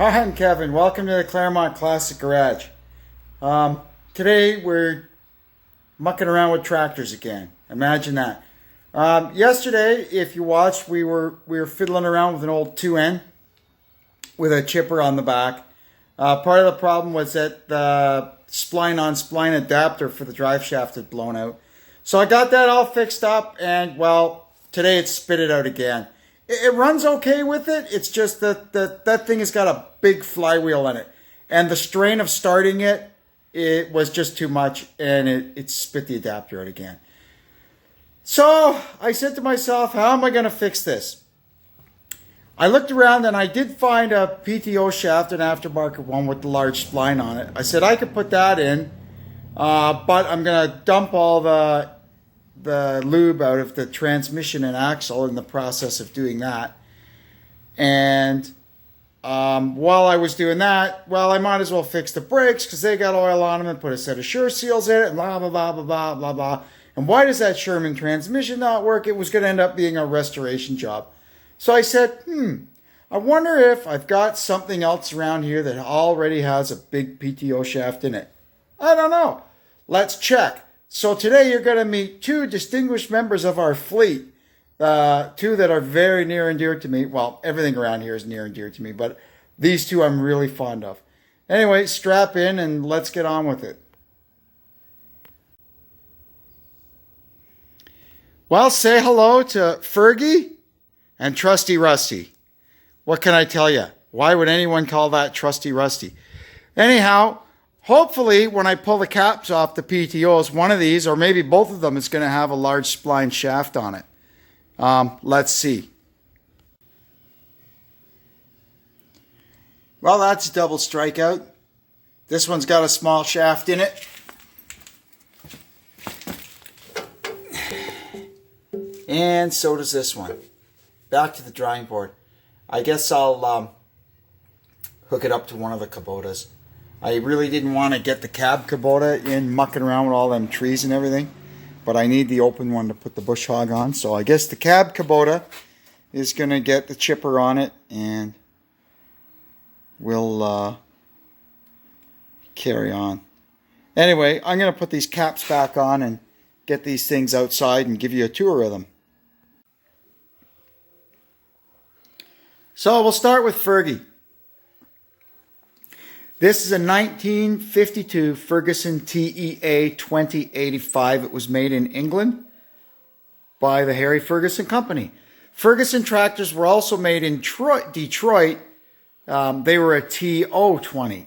Hi, I'm Kevin. Welcome to the Claremont Classic Garage. Today we're mucking around with tractors again. Imagine that. Yesterday, if you watched, we were fiddling around with an old 2N with a chipper on the back. Part of the problem was that the spline-on-spline adapter for the drive shaft had blown out. So I got that all fixed up, and well, today it spit it out again. It runs okay with it. It's just that thing has got a big flywheel in it. And the strain of starting it was just too much, and it spit the adapter out again. So I said to myself, how am I going to fix this? I looked around and I did find a PTO shaft, an aftermarket one with the large spline on it. I said I could put that in, but I'm going to dump all the lube out of the transmission and axle in the process of doing that. And while I was doing that, well, I might as well fix the brakes because they got oil on them and put a set of Sure Seals in it and blah, blah, blah, blah, blah, blah, blah. And why does that Sherman transmission not work? It was going to end up being a restoration job. So I said, I wonder if I've got something else around here that already has a big PTO shaft in it. I don't know. Let's check. So today you're going to meet two distinguished members of our fleet, two that are very near and dear to me. Well, everything around here is near and dear to me, but these two I'm really fond of. Anyway, strap in and let's get on with it. Well, say hello to Fergy and Trusty Rusty. What can I tell you? Why would anyone call that Trusty Rusty? Anyhow, hopefully, when I pull the caps off the PTOs, one of these, or maybe both of them, is going to have a large spline shaft on it. Let's see. Well, that's a double strikeout. This one's got a small shaft in it. And so does this one. Back to the drawing board. I guess I'll hook it up to one of the Kubotas. I really didn't want to get the cab Kubota in mucking around with all them trees and everything, but I need the open one to put the bush hog on. So I guess the cab Kubota is going to get the chipper on it, and we'll carry on. Anyway, I'm going to put these caps back on and get these things outside and give you a tour of them. So we'll start with Fergie. This is a 1952 Ferguson TEA 2085. It was made in England by the Harry Ferguson Company. Ferguson tractors were also made in Detroit. They were a TO20.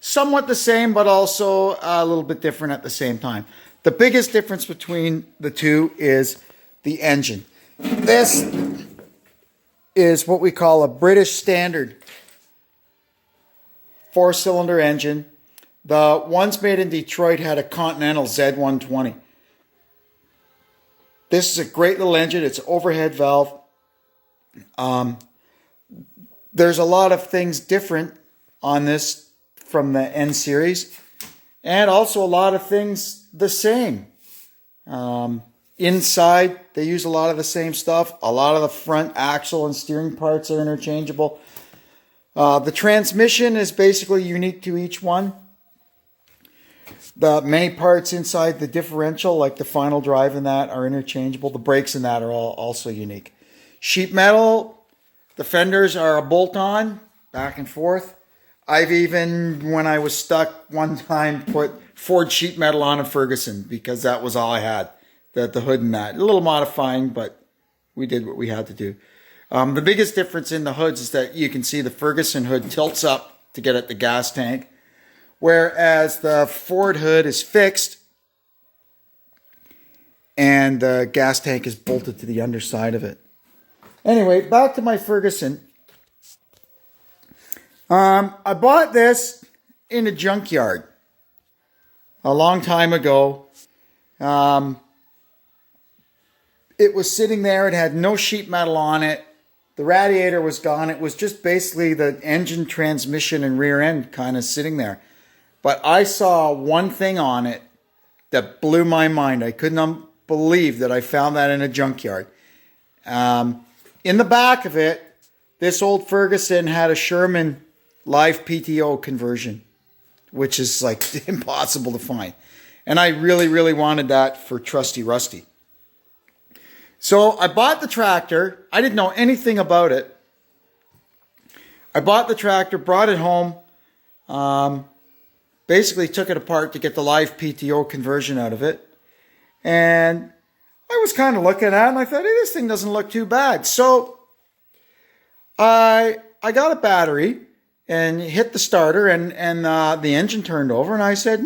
Somewhat the same, but also a little bit different at the same time. The biggest difference between the two is the engine. This is what we call a British Standard 4-cylinder engine. The ones made in Detroit had a Continental Z120. This is a great little engine. It's overhead valve. There's a lot of things different on this from the N series, and also a lot of things the same. Inside, they use a lot of the same stuff. A lot of the front axle and steering parts are interchangeable. The transmission is basically unique to each one. The many parts inside the differential, like the final drive and that, are interchangeable. The brakes and that are all also unique. Sheet metal, the fenders are a bolt-on, back and forth. I've even, when I was stuck one time, put Ford sheet metal on a Ferguson because that was all I had. The hood and that. A little modifying, but we did what we had to do. The biggest difference in the hoods is that you can see the Ferguson hood tilts up to get at the gas tank, whereas the Ford hood is fixed and the gas tank is bolted to the underside of it. Anyway, back to my Ferguson. I bought this in a junkyard a long time ago. It was sitting there. It had no sheet metal on it. The radiator was gone. It was just basically the engine, transmission, and rear end kind of sitting there. But I saw one thing on it that blew my mind. I couldn't believe that I found that in a junkyard. In the back of it this old Ferguson had a Sherman live PTO conversion, which is like impossible to find. And I really, really wanted that for Trusty Rusty. So I bought the tractor. I didn't know anything about it. I bought the tractor, brought it home, basically took it apart to get the live PTO conversion out of it. And I was kind of looking at it and I thought, hey, this thing doesn't look too bad. So I got a battery and hit the starter and the engine turned over and I said,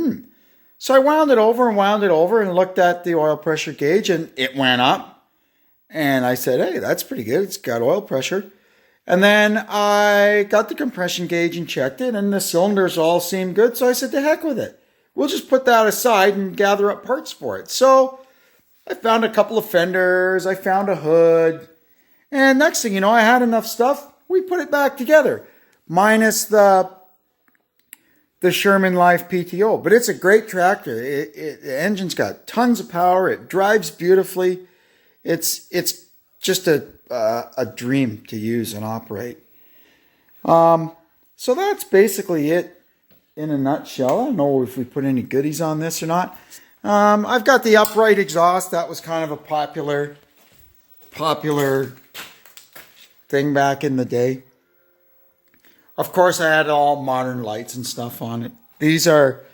So I wound it over and looked at the oil pressure gauge and it went up. And I said, hey, that's pretty good. It's got oil pressure. And then I got the compression gauge and checked it, and the cylinders all seemed good. So I said, to heck with it. We'll just put that aside and gather up parts for it. So I found a couple of fenders. I found a hood. And next thing you know, I had enough stuff. We put it back together, minus the Sherman Life PTO. But it's a great tractor. The engine's got tons of power. It drives beautifully. It's just a dream to use and operate. So that's basically it in a nutshell. I don't know if we put any goodies on this or not. I've got the upright exhaust. That was kind of a popular thing back in the day. Of course, I had all modern lights and stuff on it. These are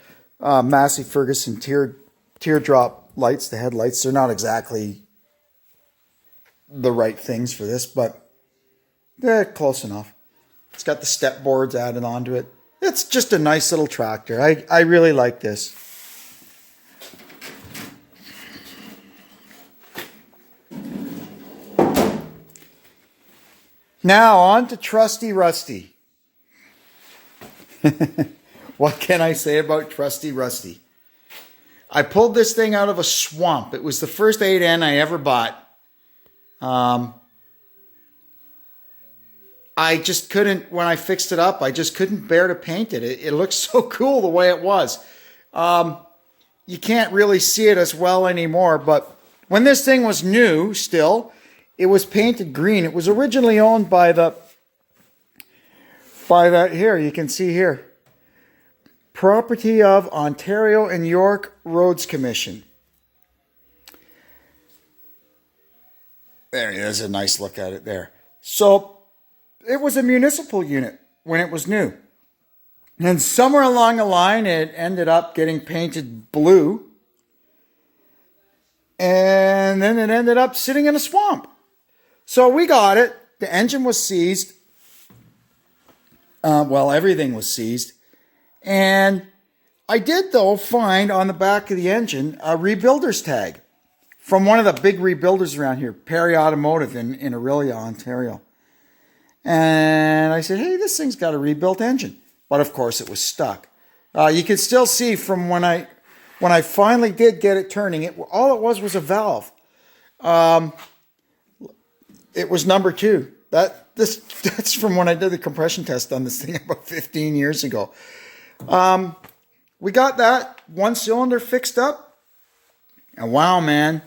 Massey Ferguson teardrop lights, the headlights. They're not exactly the right things for this, but they're close enough. It's got the step boards added onto it. It's just a nice little tractor. I really like this. Now on to Trusty Rusty. What can I say about Trusty Rusty? I pulled this thing out of a swamp. It was the first 8N I ever bought. I just couldn't, when I fixed it up, I just couldn't bear to paint it. It looks so cool the way it was. You can't really see it as well anymore, but when this thing was new still, it was painted green. It was originally owned by that here, you can see here. Property of Ontario and York Roads Commission. There's a nice look at it there. So it was a municipal unit when it was new. And somewhere along the line, it ended up getting painted blue. And then it ended up sitting in a swamp. So we got it. The engine was seized. Everything was seized. And I did, though, find on the back of the engine a rebuilder's tag from one of the big rebuilders around here, Perry Automotive in Orillia, Ontario. And I said, hey, this thing's got a rebuilt engine. But of course it was stuck. You can still see from when I finally did get it turning, all it was a valve. It was number 2. That's from when I did the compression test on this thing about 15 years ago. We got that one cylinder fixed up. And wow, man,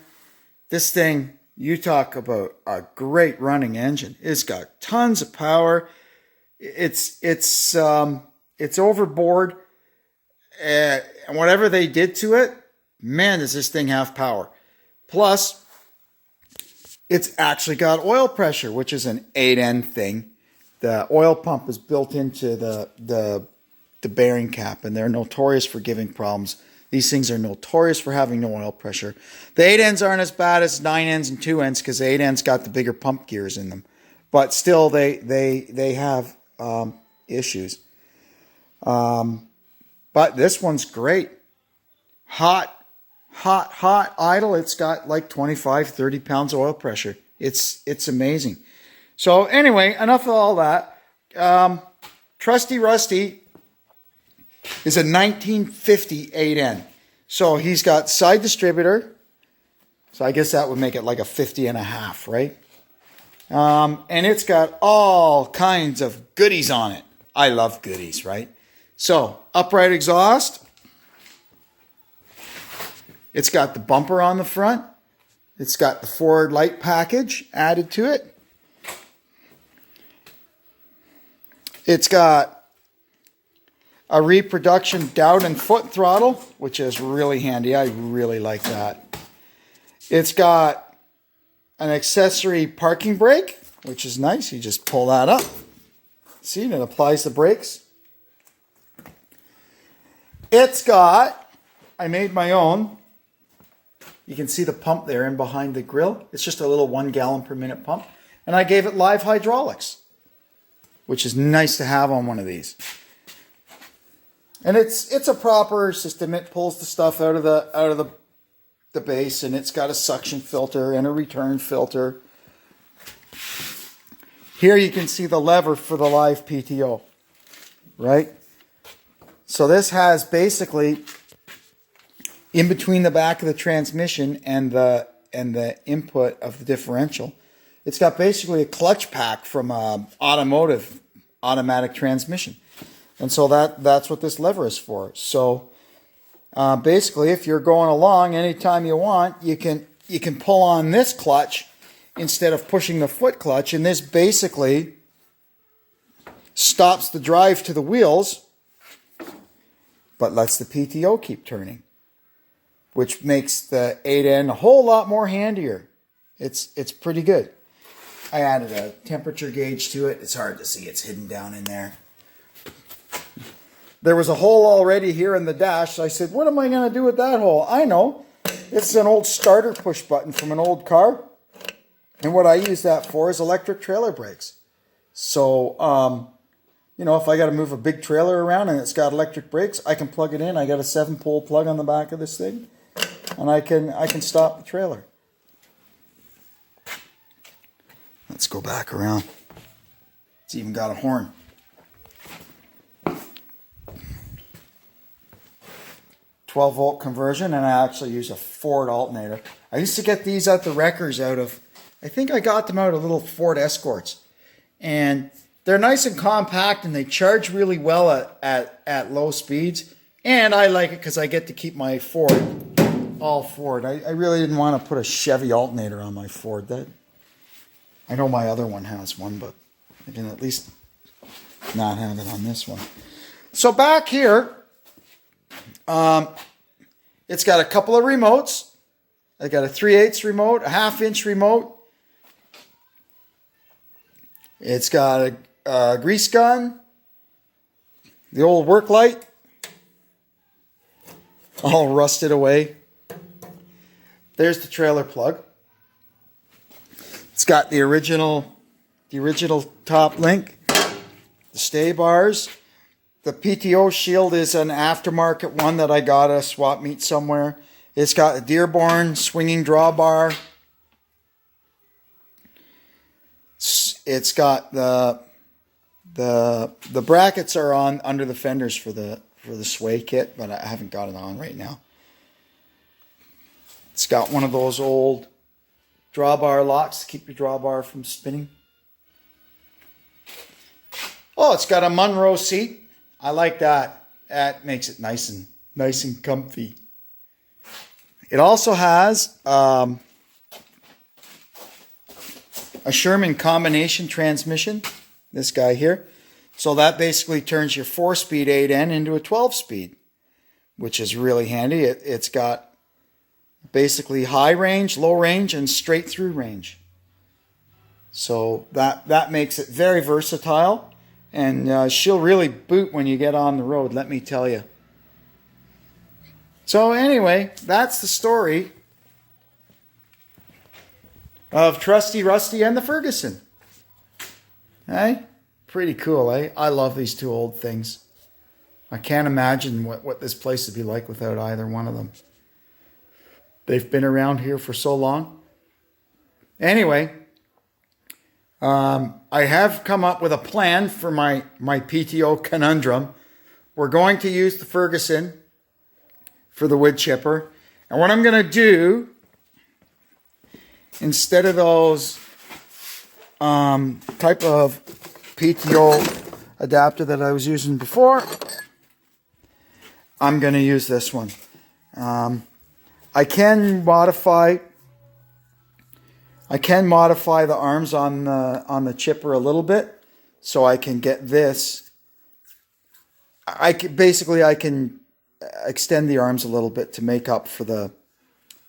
this thing, you talk about a great running engine. It's got tons of power. It's overboard. And whatever they did to it, man, does this thing have power. Plus, it's actually got oil pressure, which is an 8N thing. The oil pump is built into the bearing cap, and they're notorious for giving problems. These things are notorious for having no oil pressure. The 8Ns aren't as bad as 9Ns and 2Ns because the 8Ns got the bigger pump gears in them. But still, they have issues. But this one's great. Hot idle. It's got like 25, 30 pounds of oil pressure. It's amazing. So anyway, enough of all that. Trusty Rusty is a 1950 8N. So he's got side distributor. So I guess that would make it like a 50 and a half, right? And it's got all kinds of goodies on it. I love goodies, right? So upright exhaust. It's got the bumper on the front. It's got the forward light package added to it. It's got a reproduction down and foot throttle, which is really handy. I really like that. It's got an accessory parking brake, which is nice. You just pull that up. See, and it applies the brakes. It's got, I made my own. You can see the pump there in behind the grill. It's just a little 1 gallon per minute pump. And I gave it live hydraulics, which is nice to have on one of these. And it's a proper system. It pulls the stuff out of the base, and it's got a suction filter and a return filter. Here you can see the lever for the live PTO, right? So this has basically, in between the back of the transmission and the input of the differential, it's got basically a clutch pack from an automatic transmission. And so that's what this lever is for. So basically, if you're going along anytime you want, you can pull on this clutch instead of pushing the foot clutch, and this basically stops the drive to the wheels, but lets the PTO keep turning, which makes the 8N a whole lot more handier. It's pretty good. I added a temperature gauge to it. It's hard to see. It's hidden down in there. There was a hole already here in the dash. So I said, what am I going to do with that hole? I know. It's an old starter push button from an old car. And what I use that for is electric trailer brakes. So, you know, if I got to move a big trailer around and it's got electric brakes, I can plug it in. I got a 7-pole plug on the back of this thing. And I can stop the trailer. Let's go back around. It's even got a horn. "12-volt conversion," and I actually use a Ford alternator. I used to get these at the wreckers I think I got them out of little Ford Escorts. And they're nice and compact, and they charge really well at low speeds. And I like it because I get to keep my Ford all Ford. I really didn't want to put a Chevy alternator on my Ford. I know my other one has one, but I can at least not have it on this one. So back here, it's got a couple of remotes. I got a 3/8 remote, a 1/2-inch remote. It's got a grease gun, the old work light, all rusted away. There's the trailer plug. It's got the original top link, the stay bars. The PTO shield is an aftermarket one that I got at a swap meet somewhere. It's got a Dearborn swinging drawbar. It's got the brackets are on under the fenders for the sway kit, but I haven't got it on right now. It's got one of those old drawbar locks to keep your drawbar from spinning. Oh, it's got a Monroe seat. I like that. That makes it nice and comfy. It also has a Sherman combination transmission. This guy here. So that basically turns your 4-speed 8N into a 12-speed, which is really handy. It's got basically high range, low range, and straight through range. So that makes it very versatile. And she'll really boot when you get on the road, let me tell you. So anyway, that's the story of Trusty Rusty and the Ferguson. Hey? Pretty cool, eh? I love these two old things. I can't imagine what this place would be like without either one of them. They've been around here for so long. Anyway, I have come up with a plan for my PTO conundrum. We're going to use the Ferguson for the wood chipper. And what I'm going to do, instead of those type of PTO adapter that I was using before, I'm going to use this one. I can modify the arms on the chipper a little bit so I can get this. I can extend the arms a little bit to make up for the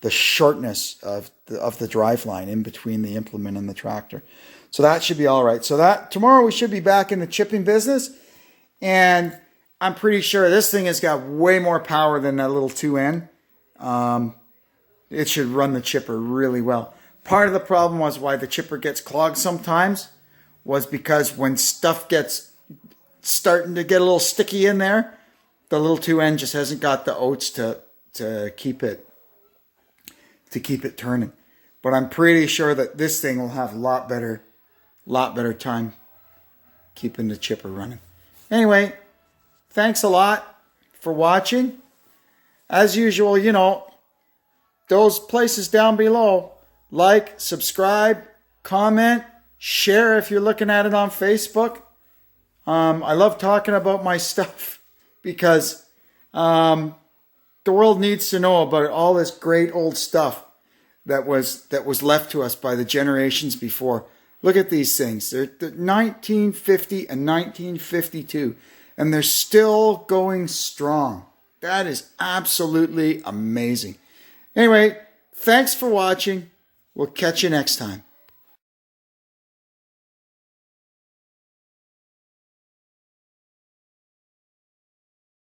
shortness of the drive line in between the implement and the tractor. So that should be all right. So that tomorrow we should be back in the chipping business, and I'm pretty sure this thing has got way more power than that little 2N. It should run the chipper really well. Part of the problem was why the chipper gets clogged sometimes was because when stuff gets starting to get a little sticky in there, the little 2N just hasn't got the oats to keep it turning. But I'm pretty sure that this thing will have a lot better time keeping the chipper running. Anyway, thanks a lot for watching. As usual, you know, those places down below. Like, subscribe, comment, share if you're looking at it on Facebook. I love talking about my stuff because the world needs to know about all this great old stuff that was left to us by the generations before. Look at these things. They're 1950 and 1952, and they're still going strong. That is absolutely amazing. Anyway, thanks for watching. We'll catch you next time.